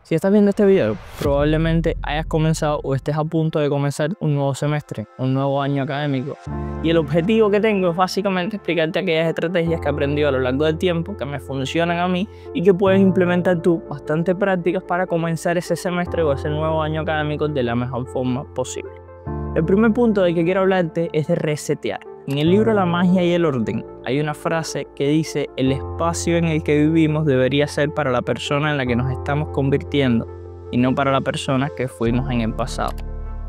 Si estás viendo este video, probablemente hayas comenzado o estés a punto de comenzar un nuevo semestre, un nuevo año académico. Y el objetivo que tengo es básicamente explicarte aquellas estrategias que he aprendido a lo largo del tiempo, que me funcionan a mí y que puedes implementar tú bastante prácticas para comenzar ese semestre o ese nuevo año académico de la mejor forma posible. El primer punto del que quiero hablarte es de resetear. En el libro La magia y el orden hay una frase que dice: el espacio en el que vivimos debería ser para la persona en la que nos estamos convirtiendo y no para la persona que fuimos en el pasado.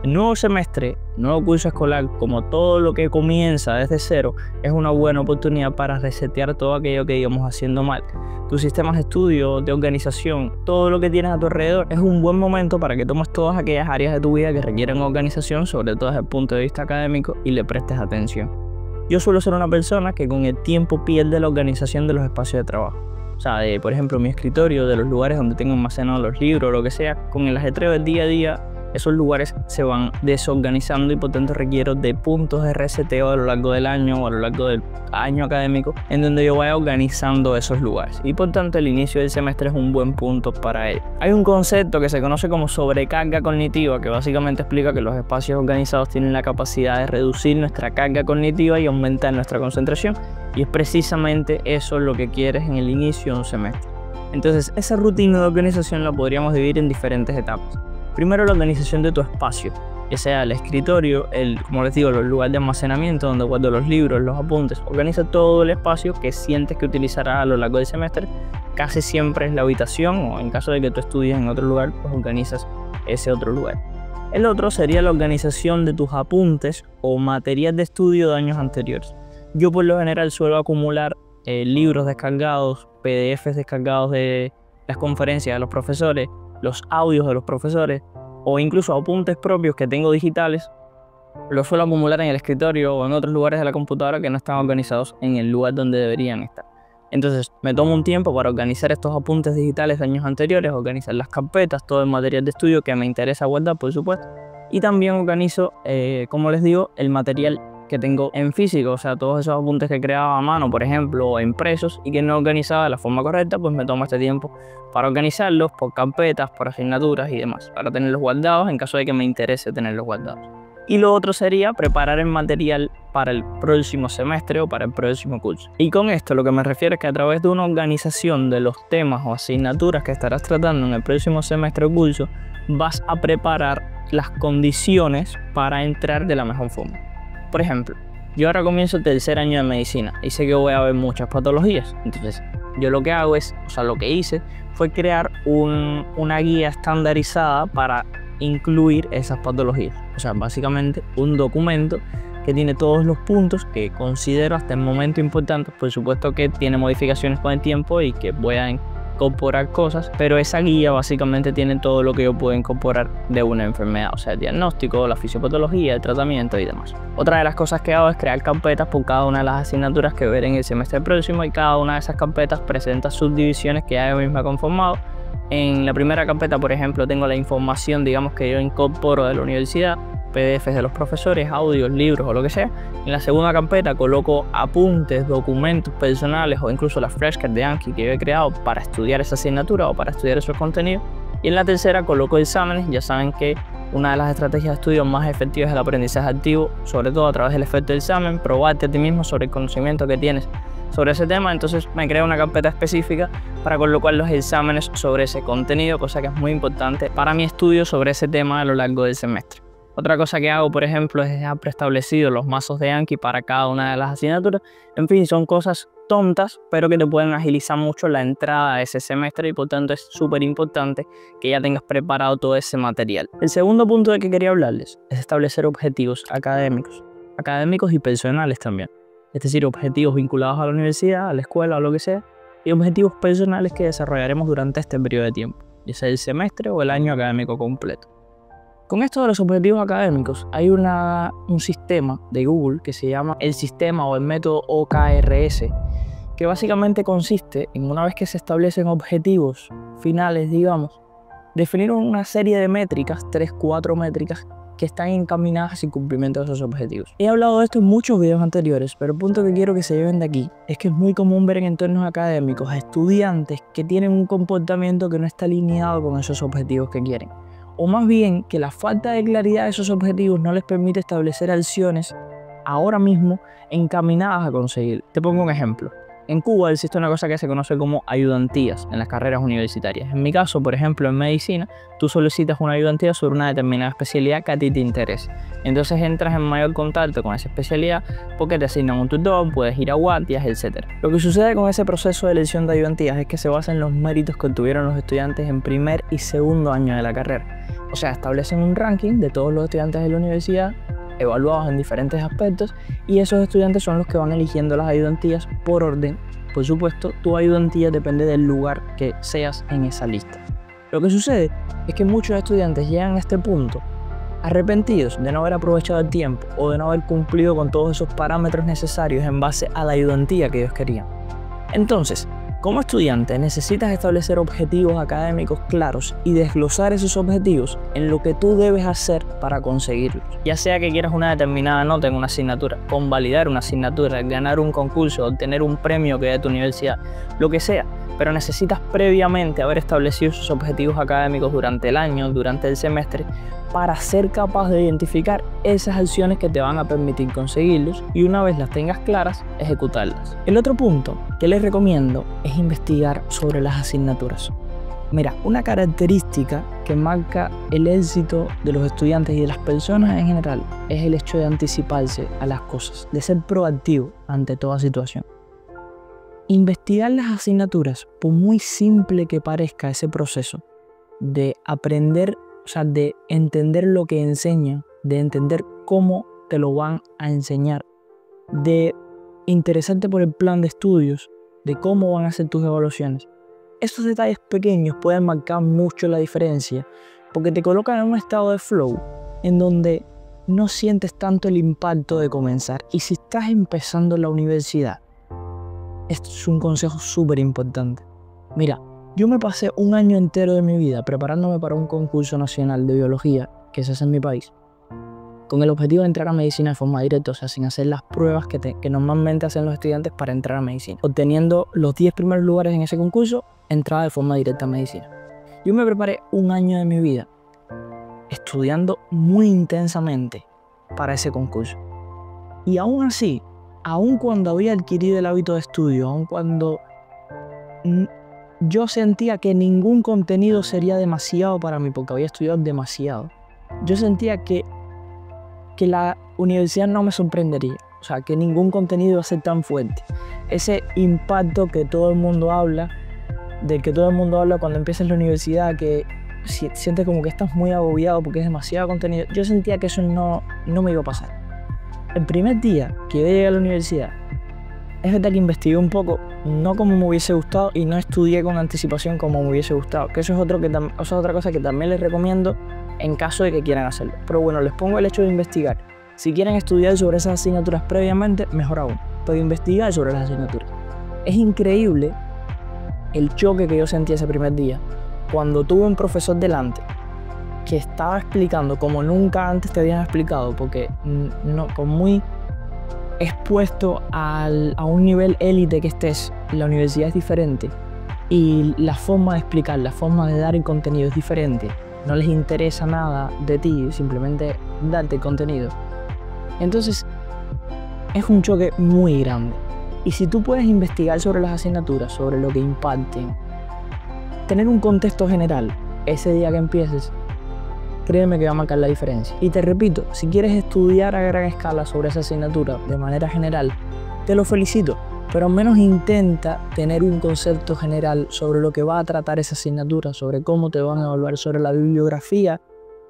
El nuevo semestre, nuevo curso escolar, como todo lo que comienza desde cero, es una buena oportunidad para resetear todo aquello que íbamos haciendo mal. Tus sistemas de estudio, de organización, todo lo que tienes a tu alrededor, es un buen momento para que tomes todas aquellas áreas de tu vida que requieren organización, sobre todo desde el punto de vista académico, y le prestes atención. Yo suelo ser una persona que con el tiempo pierde la organización de los espacios de trabajo. O sea, por ejemplo, mi escritorio, de los lugares donde tengo almacenados los libros, lo que sea, con el ajetreo del día a día, esos lugares se van desorganizando y por tanto requiero de puntos de reseteo a lo largo del año o a lo largo del año académico en donde yo vaya organizando esos lugares, y por tanto el inicio del semestre es un buen punto para ello. Hay un concepto que se conoce como sobrecarga cognitiva, que básicamente explica que los espacios organizados tienen la capacidad de reducir nuestra carga cognitiva y aumentar nuestra concentración, y es precisamente eso lo que quieres en el inicio de un semestre. Entonces esa rutina de organización la podríamos dividir en diferentes etapas. Primero, la organización de tu espacio, ya sea el escritorio, como les digo, el lugar de almacenamiento donde guardo los libros, los apuntes. Organiza todo el espacio que sientes que utilizarás a lo largo del semestre. Casi siempre es la habitación, o en caso de que tú estudies en otro lugar, pues organizas ese otro lugar. El otro sería la organización de tus apuntes o material de estudio de años anteriores. Yo por lo general suelo acumular libros descargados, PDFs descargados de las conferencias de los profesores, los audios de los profesores o incluso apuntes propios que tengo digitales. Los suelo acumular en el escritorio o en otros lugares de la computadora que no están organizados en el lugar donde deberían estar. Entonces me tomo un tiempo para organizar estos apuntes digitales de años anteriores, organizar las carpetas, todo el material de estudio que me interesa guardar, por supuesto, y también organizo, como les digo, el material que tengo en físico, o sea, todos esos apuntes que creaba a mano, por ejemplo, o impresos, y que no organizaba de la forma correcta, pues me tomo este tiempo para organizarlos por carpetas, por asignaturas y demás, para tenerlos guardados en caso de que me interese tenerlos guardados. Y lo otro sería preparar el material para el próximo semestre o para el próximo curso. Y con esto lo que me refiero es que a través de una organización de los temas o asignaturas que estarás tratando en el próximo semestre o curso, vas a preparar las condiciones para entrar de la mejor forma. Por ejemplo, yo ahora comienzo el tercer año de medicina y sé que voy a ver muchas patologías. Entonces, yo lo que hago es, lo que hice fue crear una guía estandarizada para incluir esas patologías. O sea, básicamente un documento que tiene todos los puntos que considero hasta el momento importantes. Por supuesto que tiene modificaciones con el tiempo y que voy a incorporar cosas, pero esa guía básicamente tiene todo lo que yo puedo incorporar de una enfermedad, o sea, el diagnóstico, la fisiopatología, el tratamiento y demás. Otra de las cosas que hago es crear carpetas por cada una de las asignaturas que veré en el semestre próximo, y cada una de esas carpetas presenta subdivisiones que ya yo misma he conformado. En la primera carpeta, por ejemplo, tengo la información, digamos, que yo incorporo de la universidad, PDFs de los profesores, audios, libros o lo que sea. En la segunda carpeta coloco apuntes, documentos personales o incluso las flashcards de Anki que yo he creado para estudiar esa asignatura o para estudiar esos contenidos. Y en la tercera coloco exámenes. Ya saben que una de las estrategias de estudio más efectivas es el aprendizaje activo, sobre todo a través del efecto del examen, probarte a ti mismo sobre el conocimiento que tienes sobre ese tema. Entonces me creo una carpeta específica para colocar los exámenes sobre ese contenido, cosa que es muy importante para mi estudio sobre ese tema a lo largo del semestre. Otra cosa que hago, por ejemplo, es dejar preestablecidos los mazos de Anki para cada una de las asignaturas. En fin, son cosas tontas, pero que te pueden agilizar mucho la entrada a ese semestre, y por tanto es súper importante que ya tengas preparado todo ese material. El segundo punto de que quería hablarles es establecer objetivos académicos y personales también. Es decir, objetivos vinculados a la universidad, a la escuela o lo que sea, y objetivos personales que desarrollaremos durante este periodo de tiempo, ya sea el semestre o el año académico completo. Con esto de los objetivos académicos, hay un sistema de Google que se llama el sistema o el método OKRS, que básicamente consiste en, una vez que se establecen objetivos finales, digamos, definir una serie de métricas, 3-4 métricas, que están encaminadas hacia el cumplimiento de esos objetivos. He hablado de esto en muchos videos anteriores, pero el punto que quiero que se lleven de aquí es que es muy común ver en entornos académicos a estudiantes que tienen un comportamiento que no está alineado con esos objetivos que quieren. O más bien que la falta de claridad de esos objetivos no les permite establecer acciones ahora mismo encaminadas a conseguir. Te pongo un ejemplo. En Cuba existe una cosa que se conoce como ayudantías en las carreras universitarias. En mi caso, por ejemplo, en medicina, tú solicitas una ayudantía sobre una determinada especialidad que a ti te interese. Entonces entras en mayor contacto con esa especialidad porque te asignan un tutor, puedes ir a guardias, etc. Lo que sucede con ese proceso de elección de ayudantías es que se basa en los méritos que obtuvieron los estudiantes en primer y segundo año de la carrera. O sea, establecen un ranking de todos los estudiantes de la universidad evaluados en diferentes aspectos y esos estudiantes son los que van eligiendo las ayudantías por orden. Por supuesto, tu ayudantía depende del lugar que seas en esa lista. Lo que sucede es que muchos estudiantes llegan a este punto arrepentidos de no haber aprovechado el tiempo o de no haber cumplido con todos esos parámetros necesarios en base a la ayudantía que ellos querían. Entonces, como estudiante necesitas establecer objetivos académicos claros y desglosar esos objetivos en lo que tú debes hacer para conseguirlos. Ya sea que quieras una determinada nota en una asignatura, convalidar una asignatura, ganar un concurso, obtener un premio que dé tu universidad, lo que sea, pero necesitas previamente haber establecido esos objetivos académicos durante el año, durante el semestre, para ser capaz de identificar esas acciones que te van a permitir conseguirlos y una vez las tengas claras, ejecutarlas. El otro punto que les recomiendo es investigar sobre las asignaturas. Mira, una característica que marca el éxito de los estudiantes y de las personas en general es el hecho de anticiparse a las cosas, de ser proactivo ante toda situación. Investigar las asignaturas, por muy simple que parezca ese proceso de aprender, o sea, de entender lo que enseñan, de entender cómo te lo van a enseñar, de interesarte por el plan de estudios, de cómo van a ser tus evaluaciones. Esos detalles pequeños pueden marcar mucho la diferencia porque te colocan en un estado de flow en donde no sientes tanto el impacto de comenzar. Y si estás empezando la universidad, esto es un consejo súper importante. Mira, yo me pasé un año entero de mi vida preparándome para un concurso nacional de biología que se hace en mi país, con el objetivo de entrar a medicina de forma directa, o sea, sin hacer las pruebas que normalmente hacen los estudiantes para entrar a medicina. Obteniendo los 10 primeros lugares en ese concurso, entraba de forma directa a medicina. Yo me preparé un año de mi vida estudiando muy intensamente para ese concurso. Y aún así, aun cuando había adquirido el hábito de estudio, aun cuando yo sentía que ningún contenido sería demasiado para mí, porque había estudiado demasiado, yo sentía que la universidad no me sorprendería, o sea, que ningún contenido iba a ser tan fuerte. Ese impacto que todo el mundo habla, del que todo el mundo habla cuando empiezas la universidad, que sientes como que estás muy agobiado porque es demasiado contenido, yo sentía que eso no me iba a pasar. El primer día que yo llegué a la universidad, es verdad que investigué un poco, no como me hubiese gustado y no estudié con anticipación como me hubiese gustado, que eso es otra cosa que también les recomiendo en caso de que quieran hacerlo. Pero bueno, les pongo el hecho de investigar. Si quieren estudiar sobre esas asignaturas previamente, mejor aún, pero investigar sobre las asignaturas. Es increíble el choque que yo sentí ese primer día cuando tuve un profesor delante que estaba explicando como nunca antes te habían explicado, porque por muy expuesto a un nivel élite que estés, la universidad es diferente y la forma de explicar, la forma de dar el contenido es diferente. No les interesa nada de ti, simplemente darte el contenido. Entonces, es un choque muy grande. Y si tú puedes investigar sobre las asignaturas, sobre lo que imparten, tener un contexto general ese día que empieces, créeme que va a marcar la diferencia. Y te repito, si quieres estudiar a gran escala sobre esa asignatura de manera general, te lo felicito, pero al menos intenta tener un concepto general sobre lo que va a tratar esa asignatura, sobre cómo te van a evaluar, sobre la bibliografía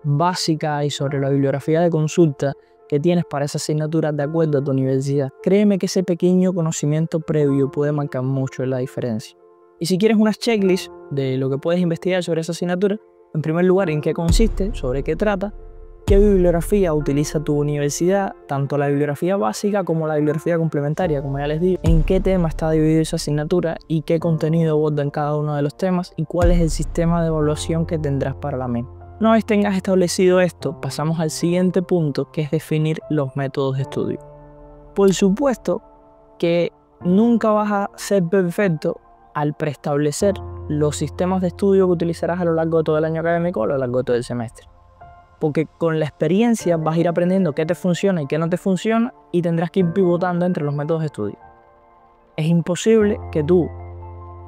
básica y sobre la bibliografía de consulta que tienes para esa asignatura de acuerdo a tu universidad. Créeme que ese pequeño conocimiento previo puede marcar mucho la diferencia. Y si quieres unas checklists de lo que puedes investigar sobre esa asignatura, en primer lugar, en qué consiste, sobre qué trata, qué bibliografía utiliza tu universidad, tanto la bibliografía básica como la bibliografía complementaria, como ya les digo, en qué tema está dividida esa asignatura y qué contenido aborda en cada uno de los temas y cuál es el sistema de evaluación que tendrás para la misma. Una vez tengas establecido esto, pasamos al siguiente punto, que es definir los métodos de estudio. Por supuesto que nunca vas a ser perfecto al preestablecer los sistemas de estudio que utilizarás a lo largo de todo el año académico o a lo largo de todo el semestre. Porque con la experiencia vas a ir aprendiendo qué te funciona y qué no te funciona y tendrás que ir pivotando entre los métodos de estudio. Es imposible que tú,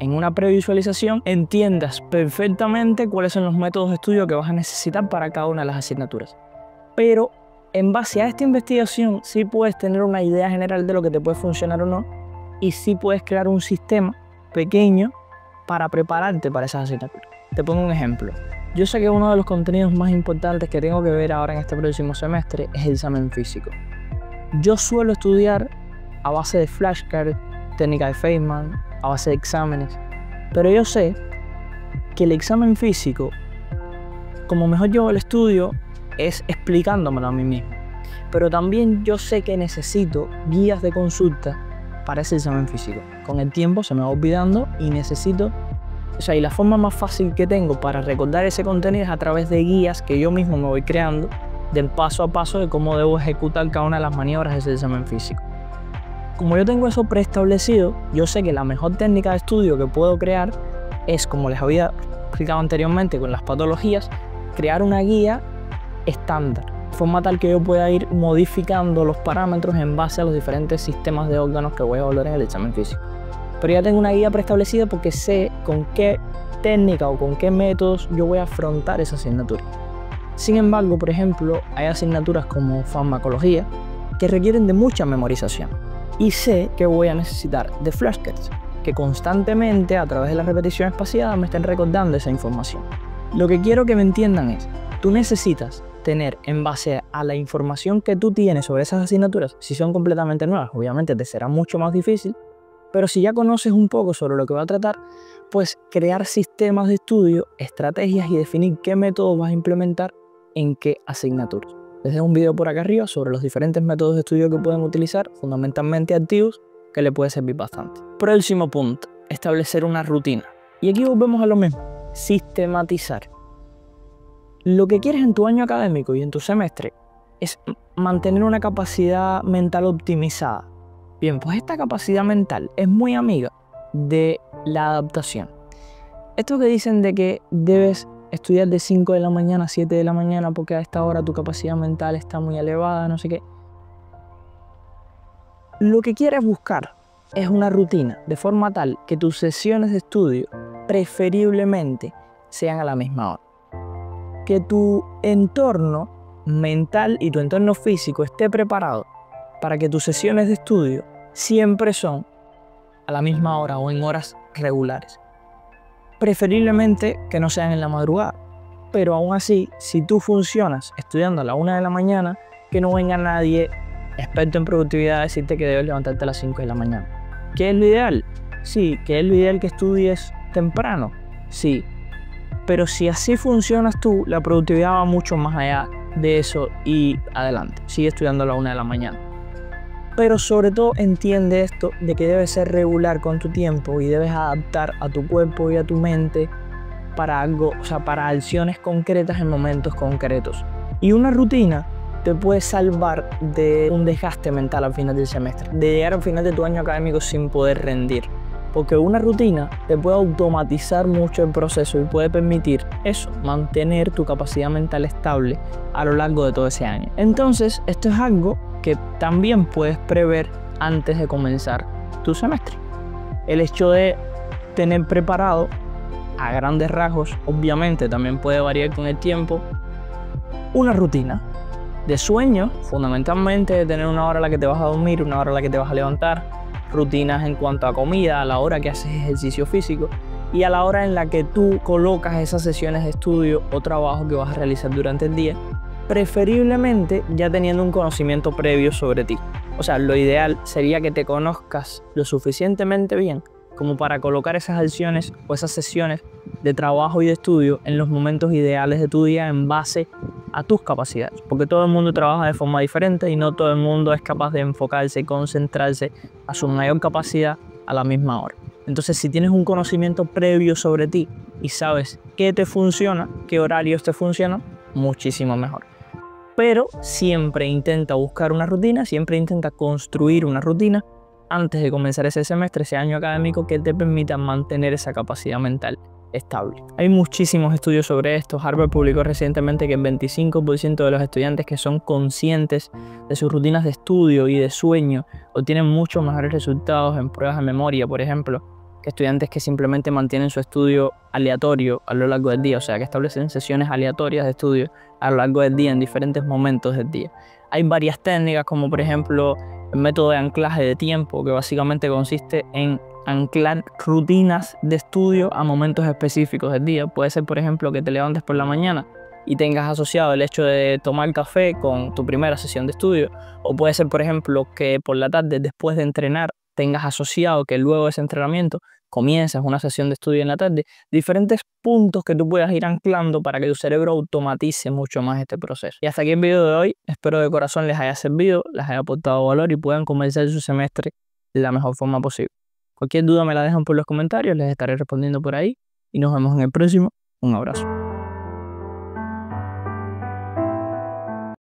en una previsualización, entiendas perfectamente cuáles son los métodos de estudio que vas a necesitar para cada una de las asignaturas. Pero en base a esta investigación sí puedes tener una idea general de lo que te puede funcionar o no, y sí puedes crear un sistema pequeño para prepararte para esas asignaturas. Te pongo un ejemplo. Yo sé que uno de los contenidos más importantes que tengo que ver ahora en este próximo semestre es el examen físico. Yo suelo estudiar a base de flashcards, técnica de Feynman, a base de exámenes, pero yo sé que el examen físico, como mejor llevo el estudio, es explicándomelo a mí mismo. Pero también yo sé que necesito guías de consulta para ese examen físico. Con el tiempo se me va olvidando y necesito... y la forma más fácil que tengo para recordar ese contenido es a través de guías que yo mismo me voy creando del paso a paso de cómo debo ejecutar cada una de las maniobras de ese examen físico. Como yo tengo eso preestablecido, yo sé que la mejor técnica de estudio que puedo crear es, como les había explicado anteriormente con las patologías, crear una guía estándar, de forma tal que yo pueda ir modificando los parámetros en base a los diferentes sistemas de órganos que voy a evaluar en el examen físico. Pero ya tengo una guía preestablecida porque sé con qué técnica o con qué métodos yo voy a afrontar esa asignatura. Sin embargo, por ejemplo, hay asignaturas como farmacología que requieren de mucha memorización. Y sé que voy a necesitar de flashcards, que constantemente, a través de la repetición espaciada, me estén recordando esa información. Lo que quiero que me entiendan es, tú necesitas tener, en base a la información que tú tienes sobre esas asignaturas, si son completamente nuevas, obviamente te será mucho más difícil, pero si ya conoces un poco sobre lo que va a tratar, pues crear sistemas de estudio, estrategias y definir qué métodos vas a implementar en qué asignaturas. Les dejo un video por acá arriba sobre los diferentes métodos de estudio que pueden utilizar, fundamentalmente activos, que le puede servir bastante. Próximo punto, establecer una rutina. Y aquí volvemos a lo mismo, sistematizar. Lo que quieres en tu año académico y en tu semestre es mantener una capacidad mental optimizada. Bien, pues esta capacidad mental es muy amiga de la adaptación. Esto que dicen de que debes estudiar de 5 de la mañana a 7 de la mañana porque a esta hora tu capacidad mental está muy elevada, no sé qué. Lo que quieres buscar es una rutina de forma tal que tus sesiones de estudio preferiblemente sean a la misma hora. Que tu entorno mental y tu entorno físico esté preparado para que tus sesiones de estudio siempre son a la misma hora o en horas regulares. Preferiblemente que no sean en la madrugada, pero aún así, si tú funcionas estudiando a la 1 de la mañana, que no venga nadie experto en productividad a decirte que debes levantarte a las 5 de la mañana. ¿Qué es lo ideal? Sí. ¿Qué es lo ideal que estudies temprano? Sí. Pero si así funcionas tú, la productividad va mucho más allá de eso y adelante. Sigue estudiando a la 1 de la mañana. Pero sobre todo entiende esto de que debes ser regular con tu tiempo y debes adaptar a tu cuerpo y a tu mente para algo, para acciones concretas en momentos concretos. Y una rutina te puede salvar de un desgaste mental al final del semestre, de llegar al final de tu año académico sin poder rendir. Porque una rutina te puede automatizar mucho el proceso y puede permitir eso, mantener tu capacidad mental estable a lo largo de todo ese año. Entonces, esto es algo que también puedes prever antes de comenzar tu semestre. El hecho de tener preparado a grandes rasgos, obviamente también puede variar con el tiempo, una rutina de sueño, fundamentalmente de tener una hora a la que te vas a dormir, una hora a la que te vas a levantar, rutinas en cuanto a comida, a la hora que haces ejercicio físico y a la hora en la que tú colocas esas sesiones de estudio o trabajo que vas a realizar durante el día, preferiblemente ya teniendo un conocimiento previo sobre ti. O sea, lo ideal sería que te conozcas lo suficientemente bien como para colocar esas acciones o esas sesiones de trabajo y de estudio en los momentos ideales de tu día en base a tus capacidades. Porque todo el mundo trabaja de forma diferente y no todo el mundo es capaz de enfocarse y concentrarse a su mayor capacidad a la misma hora. Entonces, si tienes un conocimiento previo sobre ti y sabes qué te funciona, qué horarios te funcionan, muchísimo mejor. Pero siempre intenta buscar una rutina, siempre intenta construir una rutina antes de comenzar ese semestre, ese año académico, que te permita mantener esa capacidad mental estable. Hay muchísimos estudios sobre esto. Harvard publicó recientemente que el 25% de los estudiantes que son conscientes de sus rutinas de estudio y de sueño obtienen muchos mejores resultados en pruebas de memoria, por ejemplo, que estudiantes que simplemente mantienen su estudio aleatorio a lo largo del día, o sea, que establecen sesiones aleatorias de estudio a lo largo del día en diferentes momentos del día. Hay varias técnicas, como por ejemplo el método de anclaje de tiempo, que básicamente consiste en anclar rutinas de estudio a momentos específicos del día. Puede ser, por ejemplo, que te levantes por la mañana y tengas asociado el hecho de tomar café con tu primera sesión de estudio. O puede ser, por ejemplo, que por la tarde, después de entrenar, tengas asociado que luego de ese entrenamiento comienzas una sesión de estudio en la tarde. Diferentes puntos que tú puedas ir anclando para que tu cerebro automatice mucho más este proceso. Y hasta aquí el video de hoy. Espero de corazón les haya servido, les haya aportado valor y puedan comenzar su semestre de la mejor forma posible. Cualquier duda me la dejan por los comentarios, les estaré respondiendo por ahí y nos vemos en el próximo. Un abrazo.